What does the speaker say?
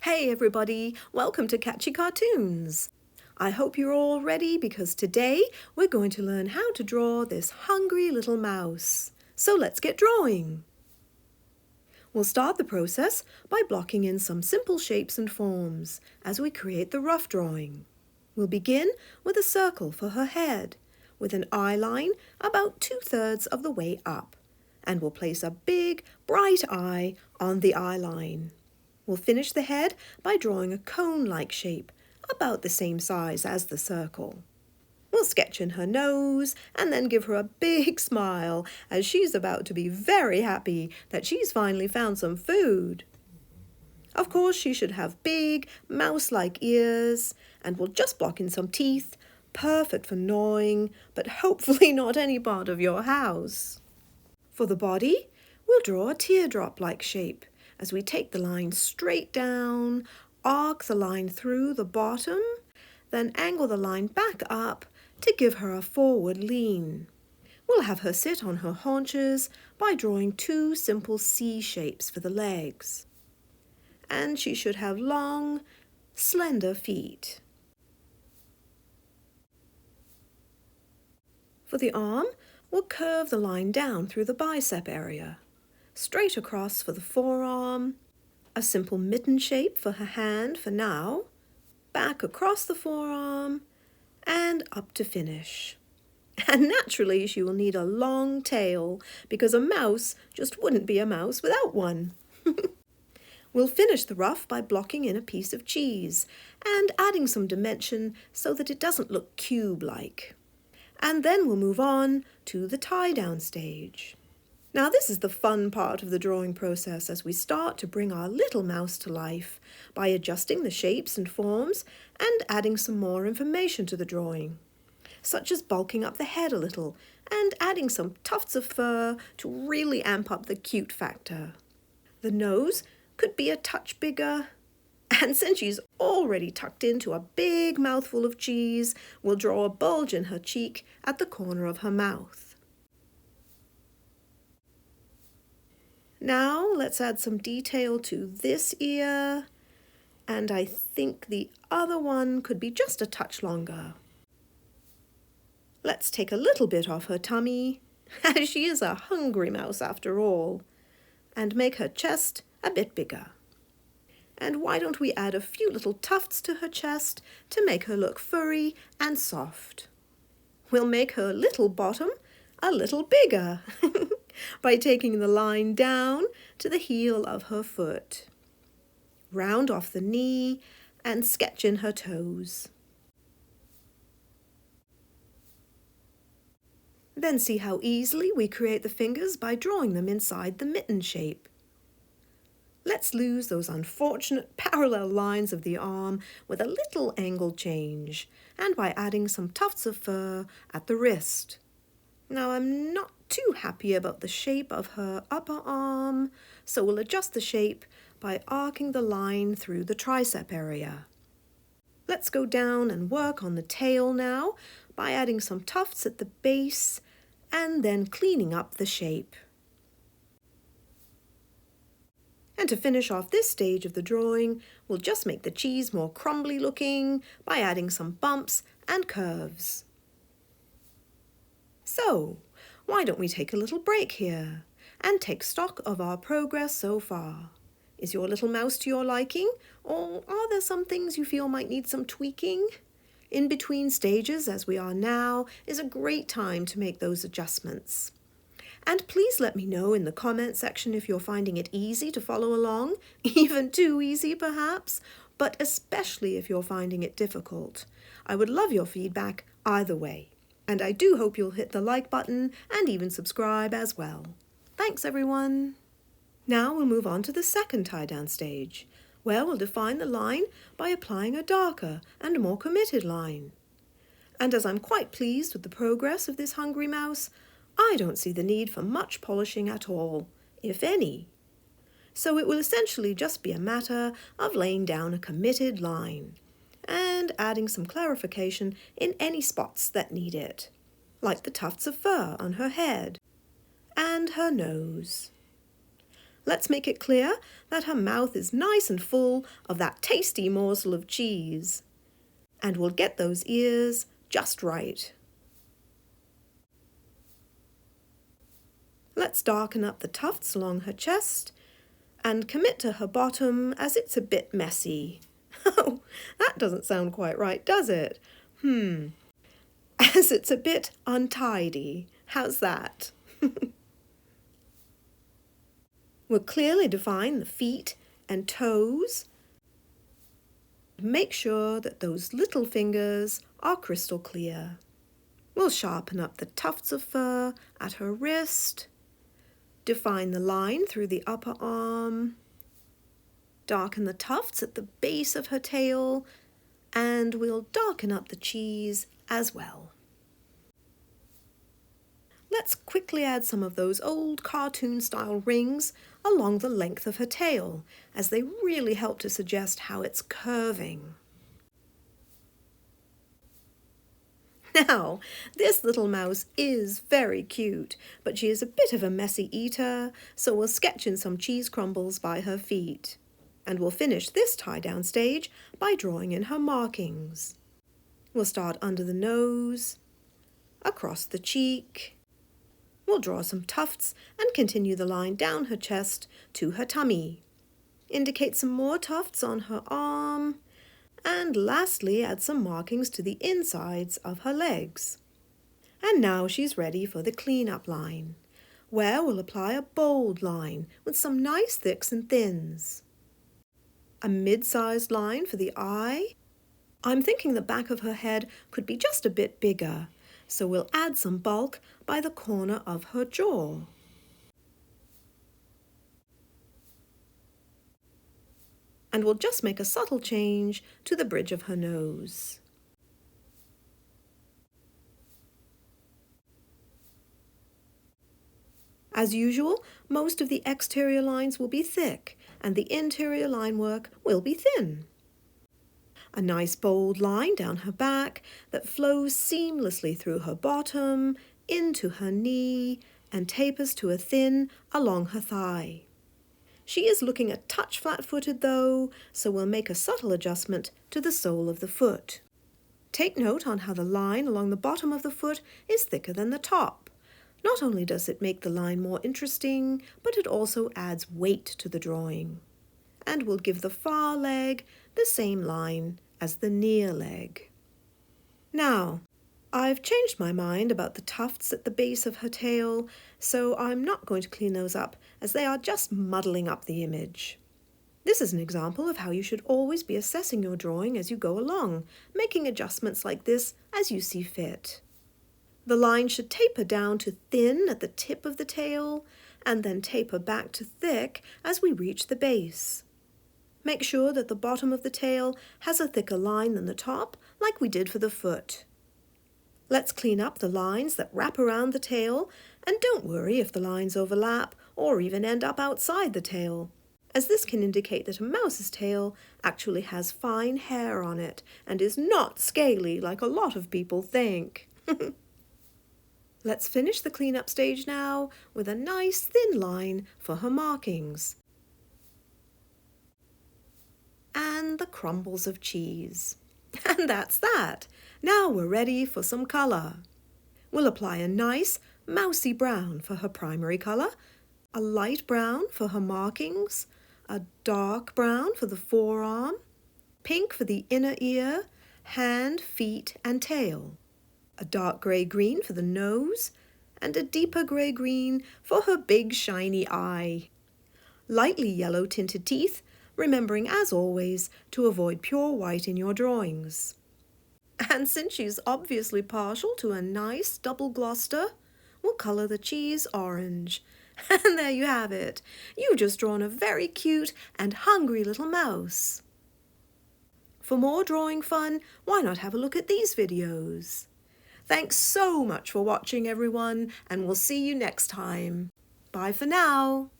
Hey everybody, welcome to Catchy Cartoons. I hope you're all ready because today we're going to learn how to draw this hungry little mouse. So let's get drawing. We'll start the process by blocking in some simple shapes and forms as we create the rough drawing. We'll begin with a circle for her head, with an eye line about 2/3 of the way up, and we'll place a big, bright eye on the eye line. We'll finish the head by drawing a cone-like shape, about the same size as the circle. We'll sketch in her nose and then give her a big smile as she's about to be very happy that she's finally found some food. Of course, she should have big, mouse-like ears, and we'll just block in some teeth, perfect for gnawing, but hopefully not any part of your house. For the body, we'll draw a teardrop-like shape as we take the line straight down, arc the line through the bottom, then angle the line back up to give her a forward lean. We'll have her sit on her haunches by drawing 2 simple C shapes for the legs. And she should have long, slender feet. For the arm, we'll curve the line down through the bicep area, straight across for the forearm, a simple mitten shape for her hand for now, back across the forearm, and up to finish. And naturally, she will need a long tail because a mouse just wouldn't be a mouse without one. We'll finish the ruff by blocking in a piece of cheese and adding some dimension so that it doesn't look cube-like. And then we'll move on to the tie-down stage. Now this is the fun part of the drawing process as we start to bring our little mouse to life by adjusting the shapes and forms and adding some more information to the drawing, such as bulking up the head a little and adding some tufts of fur to really amp up the cute factor. The nose could be a touch bigger, and since she's already tucked into a big mouthful of cheese, we'll draw a bulge in her cheek at the corner of her mouth. Now let's add some detail to this ear, and I think the other one could be just a touch longer. Let's take a little bit off her tummy, as she is a hungry mouse after all, and make her chest a bit bigger. And why don't we add a few little tufts to her chest to make her look furry and soft. We'll make her little bottom a little bigger by taking the line down to the heel of her foot. Round off the knee and sketch in her toes. Then see how easily we create the fingers by drawing them inside the mitten shape. Let's lose those unfortunate parallel lines of the arm with a little angle change and by adding some tufts of fur at the wrist. Now I'm not too happy about the shape of her upper arm, so we'll adjust the shape by arcing the line through the tricep area. Let's go down and work on the tail now by adding some tufts at the base and then cleaning up the shape. And to finish off this stage of the drawing, we'll just make the cheese more crumbly looking by adding some bumps and curves. So, why don't we take a little break here and take stock of our progress so far? Is your little mouse to your liking, or are there some things you feel might need some tweaking? In between stages, as we are now, is a great time to make those adjustments. And please let me know in the comment section if you're finding it easy to follow along, even too easy perhaps, but especially if you're finding it difficult. I would love your feedback either way. And I do hope you'll hit the like button and even subscribe as well. Thanks everyone! Now we'll move on to the second tie-down stage, where we'll define the line by applying a darker and more committed line. And as I'm quite pleased with the progress of this hungry mouse, I don't see the need for much polishing at all, if any. So it will essentially just be a matter of laying down a committed line and adding some clarification in any spots that need it, like the tufts of fur on her head and her nose. Let's make it clear that her mouth is nice and full of that tasty morsel of cheese. And we'll get those ears just right. Let's darken up the tufts along her chest and commit to her bottom as it's a bit messy. Oh, that doesn't sound quite right, does it? As it's a bit untidy. How's that? We'll clearly define the feet and toes. Make sure that those little fingers are crystal clear. We'll sharpen up the tufts of fur at her wrist. Define the line through the upper arm. Darken the tufts at the base of her tail. And we'll darken up the cheese as well. Let's quickly add some of those old cartoon-style rings along the length of her tail, as they really help to suggest how it's curving. Now, this little mouse is very cute, but she is a bit of a messy eater, so we'll sketch in some cheese crumbles by her feet. And we'll finish this tie-down stage by drawing in her markings. We'll start under the nose, across the cheek. We'll draw some tufts and continue the line down her chest to her tummy. Indicate some more tufts on her arm. And lastly, add some markings to the insides of her legs. And now she's ready for the clean-up line, where we'll apply a bold line with some nice thicks and thins. A mid-sized line for the eye. I'm thinking the back of her head could be just a bit bigger, so we'll add some bulk by the corner of her jaw. And we'll just make a subtle change to the bridge of her nose. As usual, most of the exterior lines will be thick and the interior line work will be thin. A nice bold line down her back that flows seamlessly through her bottom, into her knee, and tapers to a thin along her thigh. She is looking a touch flat-footed though, so we'll make a subtle adjustment to the sole of the foot. Take note on how the line along the bottom of the foot is thicker than the top. Not only does it make the line more interesting, but it also adds weight to the drawing. And we'll give the far leg the same line as the near leg. Now, I've changed my mind about the tufts at the base of her tail, so I'm not going to clean those up as they are just muddling up the image. This is an example of how you should always be assessing your drawing as you go along, making adjustments like this as you see fit. The line should taper down to thin at the tip of the tail, and then taper back to thick as we reach the base. Make sure that the bottom of the tail has a thicker line than the top, like we did for the foot. Let's clean up the lines that wrap around the tail, and don't worry if the lines overlap or even end up outside the tail, as this can indicate that a mouse's tail actually has fine hair on it and is not scaly like a lot of people think. Let's finish the cleanup stage now with a nice thin line for her markings. And the crumbles of cheese. And that's that. Now we're ready for some colour. We'll apply a nice mousy brown for her primary colour, a light brown for her markings, a dark brown for the forearm, pink for the inner ear, hand, feet and tail, a dark grey-green for the nose, and a deeper grey-green for her big shiny eye. Lightly yellow tinted teeth, remembering as always to avoid pure white in your drawings. And since she's obviously partial to a nice double Gloucester, we'll colour the cheese orange. And there you have it. You've just drawn a very cute and hungry little mouse. For more drawing fun, why not have a look at these videos? Thanks so much for watching, everyone, and we'll see you next time. Bye for now.